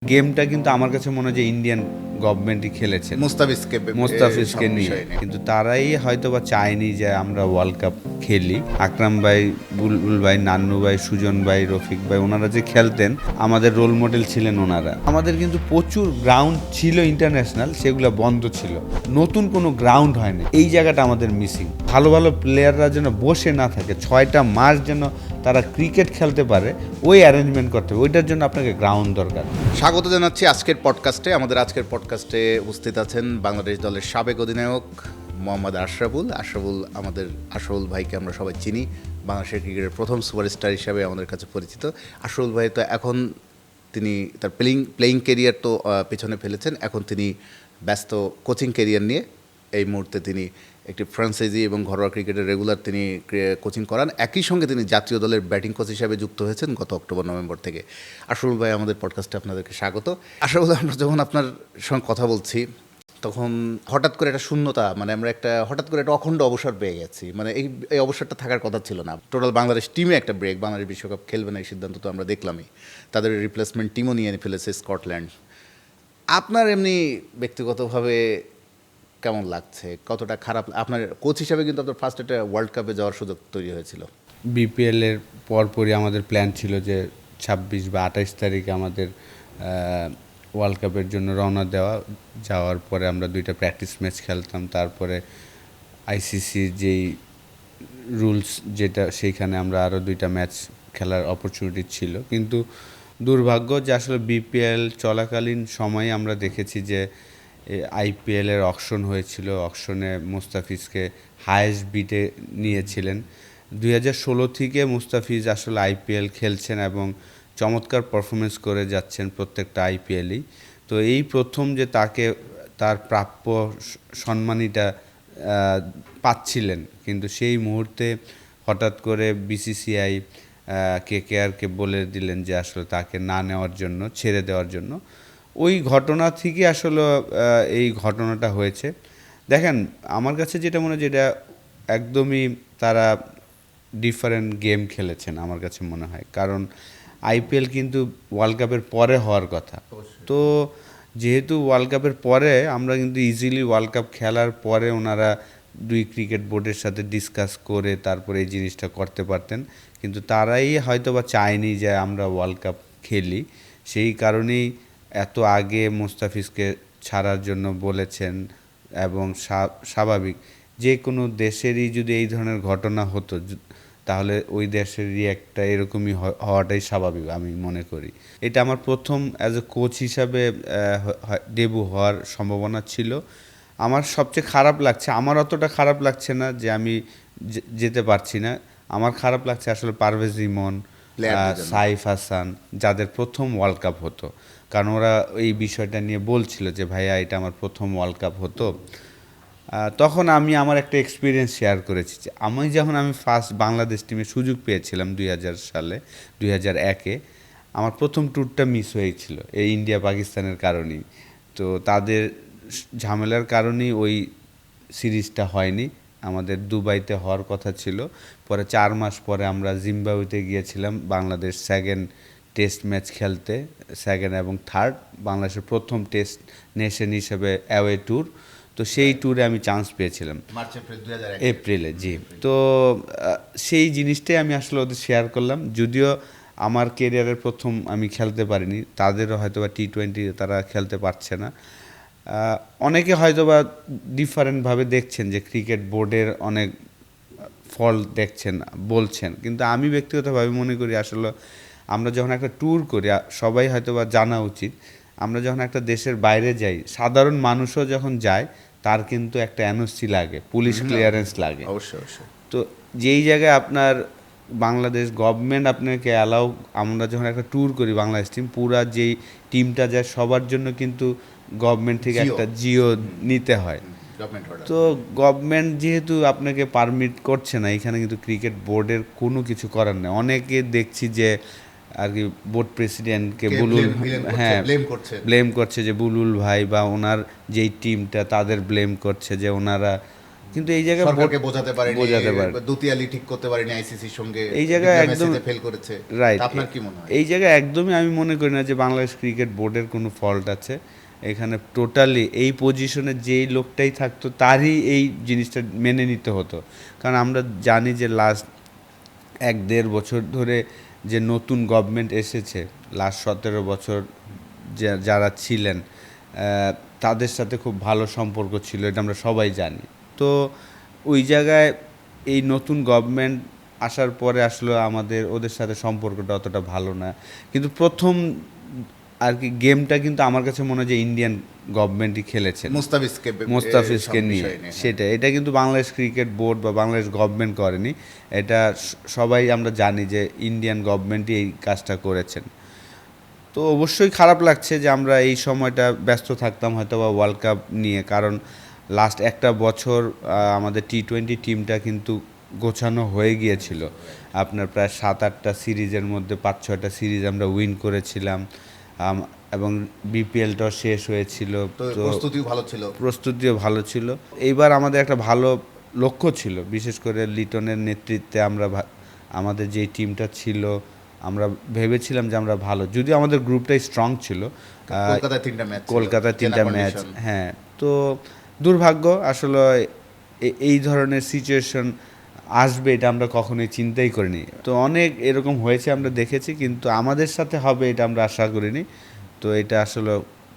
গেমটা কিন্তু আমার কাছে মনে হয় যে ইন্ডিয়ান গভর্নমেন্টই খেলেছে মুস্তাফিজকে নিয়ে, কিন্তু তারাই হয়তো বা চায়নি যে আমরা ওয়ার্ল্ড কাপ খেলি। আকরাম ভাই, বুলবুল ভাই, নান্নু ভাই, সুজন ভাই, রফিক ভাই, ওনারা যে খেলতেন আমাদের রোল মডেল ছিলেন ওনারা। আমাদের কিন্তু প্রচুর গ্রাউন্ড ছিল ইন্টারন্যাশনাল, সেগুলো বন্ধ ছিল, নতুন কোনো গ্রাউন্ড হয়নি। এই জায়গাটা আমাদের মিসিং। ভালো ভালো প্লেয়াররা যেন বসে না থাকে, 6টা মাস যেন তারা ক্রিকেট খেলতে পারে, ওই অ্যারেঞ্জমেন্ট করতে হবে। ওইটার জন্য আপনাকে গ্রাউন্ড দরকার। স্বাগত জানাচ্ছি আজকের পডকাস্টে। আমাদের আজকের পডকাস্টে উপস্থিত আছেন বাংলাদেশ দলের সাবেক অধিনায়ক মোহাম্মদ আশরাফুল। আশরাফুল ভাইকে আমরা সবাই চিনি, বাংলাদেশের ক্রিকেটের প্রথম সুপারস্টার হিসাবে আমাদের কাছে পরিচিত। আশরাফুল ভাই তো এখন তিনি তার প্লেয়িং কেরিয়ার তো পেছনে ফেলেছেন, এখন তিনি ব্যস্ত কোচিং কেরিয়ার নিয়ে। এই মুহূর্তে তিনি একটি ফ্র্যাঞ্চাইজি এবং ঘরোয়া ক্রিকেটের রেগুলার তিনি কোচিং করান। একই সঙ্গে তিনি জাতীয় দলের ব্যাটিং কোচ হিসাবে যুক্ত হয়েছেন গত অক্টোবর-নভেম্বর থেকে। আশরাফুল ভাই, আমাদের পডকাস্টে আপনাদেরকে স্বাগত। আশরাফুল, আমরা যখন আপনার সঙ্গে কথা বলছি তখন হঠাৎ করে একটা শূন্যতা, আমরা হঠাৎ করে একটা অখণ্ড অবসর পেয়ে গেছি। এই অবসরটা থাকার কথা ছিল না। টোটাল বাংলাদেশ টিমে একটা ব্রেক, বাংলাদেশ বিশ্বকাপ খেলবে না এই সিদ্ধান্ত তো আমরা দেখলামই। তাদের রিপ্লেসমেন্ট টিমও নিয়ে ফেলেছে স্কটল্যান্ড। আপনার এমনি ব্যক্তিগতভাবে কেমন লাগছে? কতটা খারাপ? আপনার কোচ হিসাবে কিন্তু আপনার ফার্স্ট একটা ওয়ার্ল্ড কাপে যাওয়ার সুযোগ তৈরি হয়েছিল। বিপিএলের পরপরই আমাদের প্ল্যান ছিল যে 26 বা 28 তারিখে আমাদের ওয়ার্ল্ড কাপের জন্য রওনা যাওয়ার পরে আমরা 2টা প্র্যাকটিস ম্যাচ খেলতাম। তারপরে আইসিসির যেই রুলস যেটা, সেইখানে আমরা আরও 2টা ম্যাচ খেলার অপরচুনিটি ছিল। কিন্তু দুর্ভাগ্য যে আসলে বিপিএল চলাকালীন সময়ে আমরা দেখেছি যে আইপিএলের অকশন হয়েছিল। অকশনে মুস্তাফিজকে হায়েস্ট বিটে নিয়েছিলেন। 2016 থেকে মুস্তাফিজ আসলে আইপিএল খেলছেন এবং চমৎকার পারফরমেন্স করে যাচ্ছেন প্রত্যেকটা আইপিএলই। তো এই প্রথম যে তাকে তার প্রাপ্য সম্মানীটা পাচ্ছিলেন, কিন্তু সেই মুহূর্তে হঠাৎ করে বিসিসিআই কেকেআরকে বলে দিলেন যে আসলে তাকে না নেওয়ার জন্য, ছেড়ে দেওয়ার জন্য। ওই ঘটনা থেকে আসলে এই ঘটনাটা হয়েছে। দেখেন, আমার কাছে যেটা মনে হয়, যেটা একদমই তারা ডিফারেন্ট গেম খেলেছেন আমার কাছে মনে হয়। কারণ আইপিএল কিন্তু ওয়ার্ল্ড কাপের পরে হওয়ার কথা। তো যেহেতু ওয়ার্ল্ড কাপের পরে, আমরা কিন্তু ইজিলি ওয়ার্ল্ড কাপ খেলার পরে ওনারা 2 ক্রিকেট বোর্ডের সাথে ডিসকাস করে তারপরে এই জিনিসটা করতে পারতেন। কিন্তু তারাই হয়তো বা চায়নি যে আমরা ওয়ার্ল্ড কাপ খেলি। সেই কারণেই এত আগে মুস্তাফিজকে ছাড়ার জন্য বলেছেন। এবং স্বাভাবিক, যে কোনো দেশেরই যদি এই ধরনের ঘটনা হতো তাহলে ওই দেশের রিয়াক্টটা এরকমই হওয়াটাই স্বাভাবিক আমি মনে করি। এটা আমার প্রথম অ্যাজ এ কোচ হিসাবে ডেবু হওয়ার সম্ভাবনা ছিল। আমার সবচেয়ে খারাপ লাগছে, আমার অতটা খারাপ লাগছে না যে আমি যেতে পারছি না। আমার খারাপ লাগছে আসলে পারভেজ ইমন, সাইফ হাসান, যাদের প্রথম ওয়ার্ল্ড কাপ হতো। কারণ ওরা এই বিষয়টা নিয়ে বলছিল যে ভাইয়া, এটা আমার প্রথম ওয়ার্ল্ড কাপ হতো। তখন আমি আমার একটা এক্সপিরিয়েন্স শেয়ার করেছি যে আমি ফার্স্ট বাংলাদেশ টিমে সুযোগ পেয়েছিলাম 2000 সালে, 2001-এ। আমার প্রথম ট্যুরটা মিস হয়েছিল এই ইন্ডিয়া পাকিস্তানের কারণেই। তো তাদের ঝামেলার কারণেই ওই সিরিজটা হয়নি। আমাদের দুবাইতে হওয়ার কথা ছিল। পরে 4 মাস পরে আমরা জিম্বাবুয়েতে গিয়েছিলাম বাংলাদেশ সেকেন্ড টেস্ট ম্যাচ খেলতে, সেকেন্ড এবং থার্ড, বাংলাদেশের প্রথম টেস্ট নেশন হিসেবে অ্যাওয়ে ট্যুর। তো সেই ট্যুরে আমি চান্স পেয়েছিলাম এপ্রিলে। জি। তো সেই জিনিসটাই আমি আসলে ওদের শেয়ার করলাম। যদিও আমার কেরিয়ারের প্রথম আমি খেলতে পারিনি, তাদেরও হয়তো বা টি20 তারা খেলতে পারছে না। অনেকে হয়তো বা ডিফারেন্টভাবে দেখছেন যে ক্রিকেট বোর্ডের অনেক ফল্ট দেখছেন, বলছেন, কিন্তু আমি ব্যক্তিগতভাবে মনে করি আসলে আমরা যখন একটা ট্যুর করি, সবাই হয়তো বা জানা উচিত, আমরা যখন একটা দেশের বাইরে যাই, সাধারণ মানুষও যখন যায়, তার কিন্তু একটা এনওসি লাগে, পুলিশ ক্লিয়ারেন্স লাগে। অবশ্যই। তো যেই জায়গায় আপনার বাংলাদেশ গভর্নমেন্ট আপনাকে অ্যালাউ, আমরা যখন একটা ট্যুর করি বাংলাদেশ টিম, পুরা যেই টিমটা যায় সবার জন্য কিন্তু গভর্নমেন্ট থেকে একটা জিও নিতে হয়। তো গভর্নমেন্ট যেহেতু আপনাকে পারমিট করছে না, এখানে কিন্তু ক্রিকেট বোর্ডের কোনো কিছু করার নেই। অনেকে দেখছি যে আর কি বোর্ড প্রেসিডেন্টকে ব্লেম করছে যে বুলুল ভাই বা ওনার যেই টিমটা, তাদের ব্লেম করছে যে ওনারা কিন্তু এই জায়গায় সরকারকে বোঝাতে পারেনি, বোঝাতে পারে দুতিয়ালি ঠিক করতে পারেনি আইসিসির সঙ্গে, এই জায়গায় একদম ফেল করেছে। রাইট। আপনার কি মনে হয়? এই জায়গায় একদমই আমি মনে করি না যে বাংলাদেশ ক্রিকেট বোর্ডের কোনো ফল্ট আছে এখানে। টোটালি এই পজিশনে যেই লোকটাই থাকতো তারই এই জিনিসটা মেনে নিতে হতো, কারণ আমরা জানি যে লাস্ট 1-1.5 বছর ধরে যে নতুন গভর্নমেন্ট এসেছে, লাস্ট 17 বছর যারা ছিলেন তাদের সাথে খুব ভালো সম্পর্ক ছিল, এটা আমরা সবাই জানি। তো ওই জায়গায় এই নতুন গভর্নমেন্ট আসার পরে আসলে আমাদের ওদের সাথে সম্পর্কটা অতটা ভালো না, কিন্তু প্রথম আর কি গেমটা কিন্তু আমার কাছে মনে হয় যে ইন্ডিয়ান গভর্নমেন্টই খেলেছে মোস্তাফিজকে নিয়ে। সেটা এটা কিন্তু বাংলাদেশ ক্রিকেট বোর্ড বা বাংলাদেশ গভর্নমেন্ট করেনি, এটা সবাই আমরা জানি যে ইন্ডিয়ান গভর্নমেন্টই এই কাজটা করেছেন। তো অবশ্যই খারাপ লাগছে যে আমরা এই সময়টা ব্যস্ত থাকতাম হয়তো বা ওয়ার্ল্ড কাপ নিয়ে, কারণ লাস্ট একটা বছর আমাদের টি-20 টিমটা কিন্তু গোছানো হয়ে গিয়েছিল। আপনার প্রায় 7-8টা সিরিজের মধ্যে 5-6টা সিরিজ আমরা উইন করেছিলাম, এবং বিপিএলটাও শেষ হয়েছিল, তো প্রস্তুতিও ভালো ছিল। এইবার আমাদের একটা ভালো লক্ষ্য ছিল, বিশেষ করে লিটনের নেতৃত্বে আমাদের যেই টিমটা ছিল আমরা ভেবেছিলাম যে আমরা ভালো, যদিও আমাদের গ্রুপটাই স্ট্রং ছিল। কলকাতায় 3টা ম্যাচ, হ্যাঁ। তো দুর্ভাগ্য আসলে এই ধরনের সিচুয়েশন আসবে এটা আমরা কখনোই চিন্তাই করিনি। তো অনেক এরকম হয়েছে আমরা দেখেছি, কিন্তু আমাদের সাথে হবে এটা আমরা আশা করিনি। তো এটা আসলে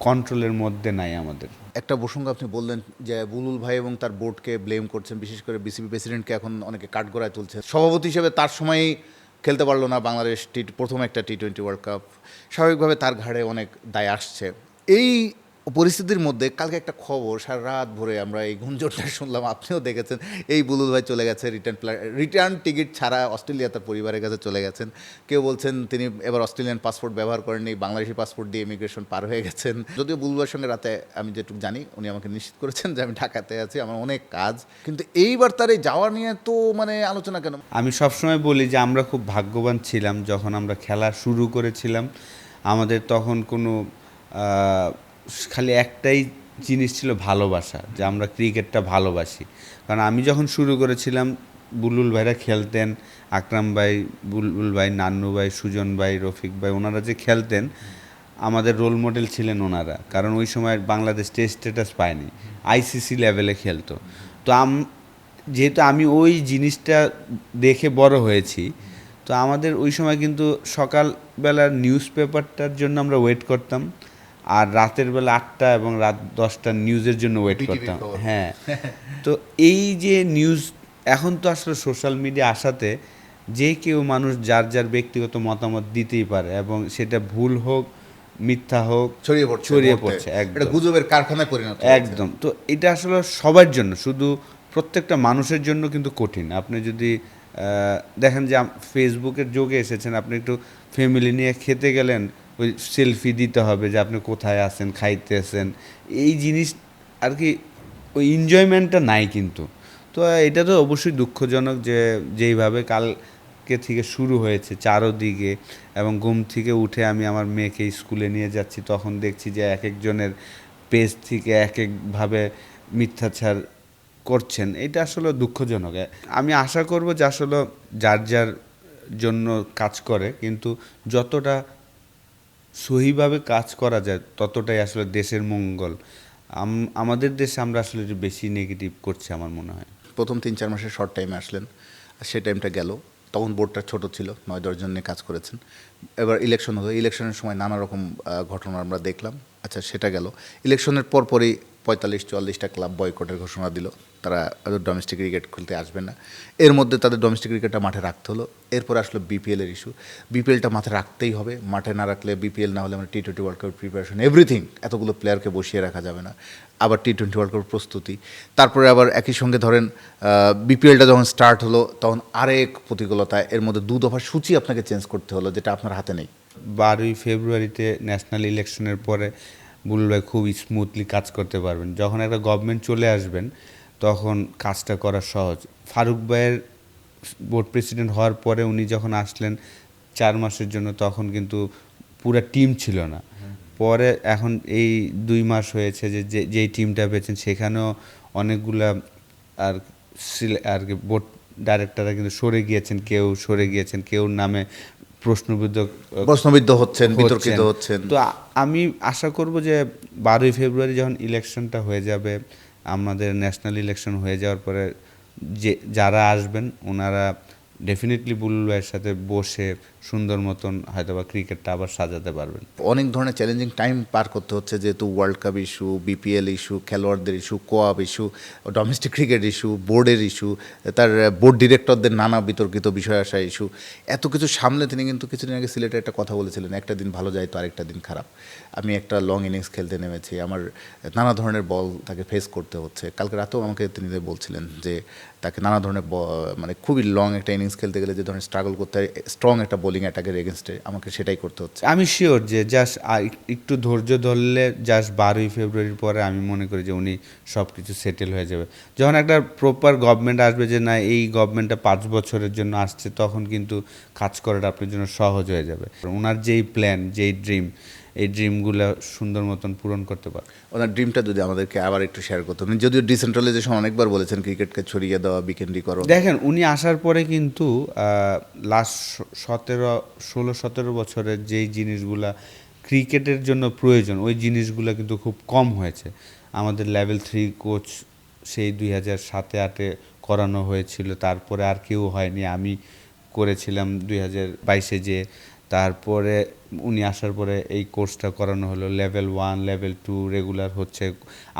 কন্ট্রোলের মধ্যে নাই আমাদের। একটা প্রসঙ্গ আপনি বললেন যে বুলবুল ভাই এবং তার বোর্ডকে ব্লেম করছেন, বিশেষ করে বিসিবি প্রেসিডেন্টকে এখন অনেকে কাঠগড়ায় তুলছে। সভাপতি হিসেবে তার সময়ই খেলতে পারলো না বাংলাদেশ প্রথম একটা টি-20 ওয়ার্ল্ড কাপ, স্বাভাবিকভাবে তার ঘাড়ে অনেক দায় আসছে। এই পরিস্থিতির মধ্যে কালকে একটা খবর সারা রাত ভরে আমরা এই গুঞ্জনটা শুনলাম, আপনিও দেখেছেন, এই বুলবুল ভাই চলে গেছে রিটার্ন টিকিট ছাড়া অস্ট্রেলিয়া, তার পরিবারের কাছে চলে গেছেন। কেউ বলছেন তিনি এবার অস্ট্রেলিয়ান পাসপোর্ট ব্যবহার করেননি, বাংলাদেশি পাসপোর্ট দিয়ে ইমিগ্রেশন পার হয়ে গেছেন। যদিও বুলবুল ভাইয়ের সঙ্গে রাতে আমি যেটুকু জানি উনি আমাকে নিশ্চিত করেছেন যে আমি ঢাকাতে আছি, আমার অনেক কাজ, কিন্তু এইবার তার এই যাওয়া নিয়ে তো মানে আলোচনা কেন? আমি সবসময় বলি যে আমরা খুব ভাগ্যবান ছিলাম যখন আমরা খেলা শুরু করেছিলাম। আমাদের তখন কোনো খালি একটাই জিনিস ছিল, ভালোবাসা, যে আমরা ক্রিকেটটা ভালোবাসি। কারণ আমি যখন শুরু করেছিলাম বুলবুল ভাইরা খেলতেন, আকরাম ভাই, বুলবুল ভাই, নান্নু ভাই, সুজন ভাই, রফিক ভাই, ওনারা যে খেলতেন আমাদের রোল মডেল ছিলেন ওনারা। কারণ ওই সময় বাংলাদেশ টেস্ট স্ট্যাটাস পায়নি, আইসিসি লেভেলে খেলতো। তো যেহেতু আমি ওই জিনিসটা দেখে বড় হয়েছি, তো আমাদের ওই সময় কিন্তু সকালবেলার নিউজ পেপারটার জন্য আমরা ওয়েট করতাম, আর রাতের বেলা 8টা এবং রাত 10টা নিউজের জন্য ওয়েট করতাম। হ্যাঁ। তো এই যে নিউজ, এখন তো আসলে সোশ্যাল মিডিয়া আসাতে যে কেউ মানুষ যার যার ব্যক্তিগত মতামত দিতেই পারে, এবং সেটা ভুল হোক মিথ্যা হোক ছড়িয়ে পড়ছে, একদম গুজবের কারখানায় পরিণত একদম। তো এটা আসলে সবার জন্য, শুধু প্রত্যেকটা মানুষের জন্য কিন্তু কঠিন। আপনি যদি দেখেন যে ফেসবুকের যুগে এসেছেন, আপনি একটু ফ্যামিলি নিয়ে খেতে গেলেন, ওই সেলফি দিতে হবে যে আপনি কোথায় আছেন, খাইতেছেন, এই জিনিস আর কি, ওই এনজয়মেন্টটা নাই কিন্তু। তো এটা তো অবশ্যই দুঃখজনক যে যেইভাবে কালকে থেকে শুরু হয়েছে চারোদিকে, এবং ঘুম থেকে উঠে আমি আমার মেয়েকে স্কুলে নিয়ে যাচ্ছি, তখন দেখছি যে এক একজনের পেজ থেকে এক একভাবে মিথ্যাচার করছেন। এটা আসলে দুঃখজনক। আমি আশা করব যে আসলে যার যার জন্য কাজ করে, কিন্তু যতটা সহিভাবে কাজ করা যায় ততটাই আসলে দেশের মঙ্গল। আমাদের দেশে আমরা আসলে বেশি নেগেটিভ করছি আমার মনে হয়। প্রথম 3-4 মাসের শর্ট টাইমে আসলেন, আর সেই টাইমটা গেল, তখন বোর্ডটা ছোট ছিল, 9-10 জন নিয়ে কাজ করেছেন। এবার ইলেকশন হলো, ইলেকশনের সময় নানা রকম ঘটনা আমরা দেখলাম। আচ্ছা, সেটা গেল। ইলেকশনের পরপরই 45-44টা ক্লাব বয়কটের ঘোষণা দিল, তারা ডোমেস্টিক ক্রিকেট খেলতে আসবে না। এর মধ্যে তাদের ডোমেস্টিক ক্রিকেটটা মাঠে রাখতে হলো। এরপর আসলো বিপিএলের ইস্যু, বিপিএলটা মাঠে রাখতেই হবে, মাঠে না রাখলে বিপিএল না হলে আমরা টি-20 ওয়ার্ল্ড কাপের প্রিপারেশন, এভরিথিং, এতগুলো প্লেয়ারকে বসিয়ে রাখা যাবে না। আবার টি-20 ওয়ার্ল্ড কাপের প্রস্তুতি, তারপরে আবার একই সঙ্গে ধরেন বিপিএলটা যখন স্টার্ট হলো তখন আরেক প্রতিকূলতা, এর মধ্যে 2 দফা সূচি আপনাকে চেঞ্জ করতে হলো, যেটা আপনার হাতে নেই। 12ই ফেব্রুয়ারিতে ন্যাশনাল ইলেকশনের পরে বুলবুল ভাই খুব স্মুথলি কাজ করতে পারবেন। যখন একটা গভর্নমেন্ট চলে আসবেন তখন কাজটা করা সহজ। ফারুক ভাইয়ের বোর্ড প্রেসিডেন্ট হওয়ার পরে উনি যখন আসলেন 4 মাসের জন্য, তখন কিন্তু পুরো টিম ছিল না। পরে এখন এই 2 মাস হয়েছে যে যেই টিমটা পেয়েছেন সেখানেও অনেকগুলা আর আর কি বোর্ড ডাইরেক্টররা কিন্তু সরে গিয়েছেন কেউ নামে প্রশ্নবিদ্ধ হচ্ছেন, বিতর্কিত হচ্ছেন। তো আমি আশা করব যে 12ই ফেব্রুয়ারি যখন ইলেকশনটা হয়ে যাবে, আমাদের ন্যাশনাল ইলেকশন হয়ে যাওয়ার পরে যারা আসবেন ওনারা ডেফিনেটলি বুলবুল ভাইয়ের সাথে বসে সুন্দর মতন হয়তোবা ক্রিকেটটা আবার সাজাতে পারবেন। অনেক ধরনের চ্যালেঞ্জিং টাইম পার করতে হচ্ছে, যেহেতু world cup issue, BPL issue, খেলোয়াড়দের ইস্যু, কোআপ ইস্যু, ডোমেস্টিক ক্রিকেট ইস্যু, বোর্ডের ইস্যু, তার বোর্ড ডিরেক্টরদের নানা বিতর্কিত বিষয় আসা ইস্যু, এত কিছু সামলে তিনি কিন্তু কিছুদিন আগে সিলেটে একটা কথা বলেছিলেন, একটা দিন ভালো যায় তো আরেকটা দিন খারাপ। আমি একটা লং ইনিংস খেলতে নেমেছি, আমার নানা ধরনের বল তাকে ফেস করতে হচ্ছে। কালকে রাতেও আমাকে তিনি বলছিলেন যে তাকে নানা ধরনের মানে খুবই লং একটা ইনিংস খেলতে গেলে যে ধরনের স্ট্রাগল করতে হয় স্ট্রং একটা বোলিং অ্যাটাকের এগেনস্টে, আমাকে সেটাই করতে হচ্ছে। আমি শিওর যে জাস্ট একটু ধৈর্য ধরলে জাস্ট 12ই ফেব্রুয়ারির পরে আমি মনে করি যে উনি সব কিছু সেটেল হয়ে যাবে। যখন একটা প্রপার গভর্নমেন্ট আসবে, যে না এই গভর্নমেন্টটা 5 বছরের জন্য আসছে, তখন কিন্তু কাজ করাটা আপনার জন্য সহজ হয়ে যাবে। ওনার যেই প্ল্যান, যেই ড্রিম, এই ড্রিমগুলো সুন্দর মতন পূরণ করতে পারে। ওনার ড্রিমটা যদি আমাদেরকে আবার একটু শেয়ার করতেন। যদিও ডিসেন্ট্রালাইজেশন অনেকবার বলেছেন, ক্রিকেটকে ছড়িয়ে দেওয়া, বিকেন্দ্রীকরণ। দেখেন, উনি আসার পরে কিন্তু লাস্ট 16-17 বছরের যেই জিনিসগুলা ক্রিকেটের জন্য প্রয়োজন, ওই জিনিসগুলো কিন্তু খুব কম হয়েছে। আমাদের লেভেল 3 কোচ সেই 2007-8 করানো হয়েছিল, তারপরে আর কেউ হয়নি, আমি করেছিলাম 2022 যে। তারপরে উনি আসার পরে এই কোর্সটা করানো হলো, লেভেল 1, লেভেল 2 রেগুলার হচ্ছে,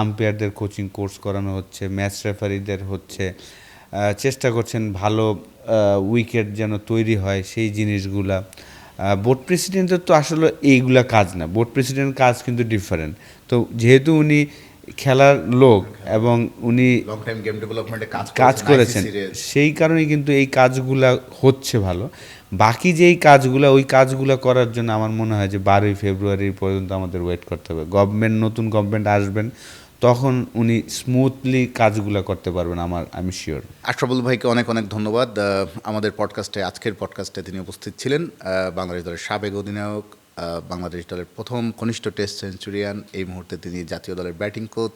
আম্পায়ারদের কোচিং কোর্স করানো হচ্ছে, ম্যাচ রেফারিদের হচ্ছে, চেষ্টা করছেন ভালো উইকেট যেন তৈরি হয় সেই জিনিসগুলা। বোর্ড প্রেসিডেন্টের তো আসলে এইগুলা কাজ না, বোর্ড প্রেসিডেন্ট কাজ কিন্তু ডিফারেন্ট। তো যেহেতু উনি খেলার লোক এবং উনি লং টাইম গেম ডেভেলপমেন্টে কাজ করেছেন, সেই কারণে কিন্তু এই কাজগুলা হচ্ছে ভালো। বাকি যেই কাজগুলো, ওই কাজগুলো করার জন্য আমার মনে হয় যে 12ই ফেব্রুয়ারি পর্যন্ত আমাদের ওয়েট করতে হবে। নতুন গভর্নমেন্ট আসবেন, তখন উনি স্মুথলি কাজগুলো করতে পারবেন, আমি শিওর। আশরাফুল ভাইকে অনেক অনেক ধন্যবাদ। আমাদের আজকের পডকাস্টে তিনি উপস্থিত ছিলেন। বাংলাদেশ দলের সাবেক অধিনায়ক, বাংলাদেশ দলের প্রথম কনিষ্ঠ টেস্ট সেঞ্চুরিয়ান, এই মুহূর্তে তিনি জাতীয় দলের ব্যাটিং কোচ।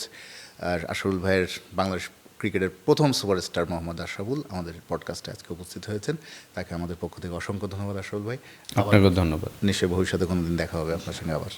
আর আশরাফুল ভাইয়ের বাংলাদেশ ক্রিকেটের প্রথম সুপারস্টার মোহাম্মদ আশরাফুল আমাদের পডকাস্টে আজকে উপস্থিত হয়েছেন। তাকে আমাদের পক্ষ থেকে অসংখ্য ধন্যবাদ আশরাফুল ভাই। আপনাকে ধন্যবাদ। নিশ্চয়ই ভবিষ্যতে কোনোদিন দেখা হবে আপনার সঙ্গে আবার।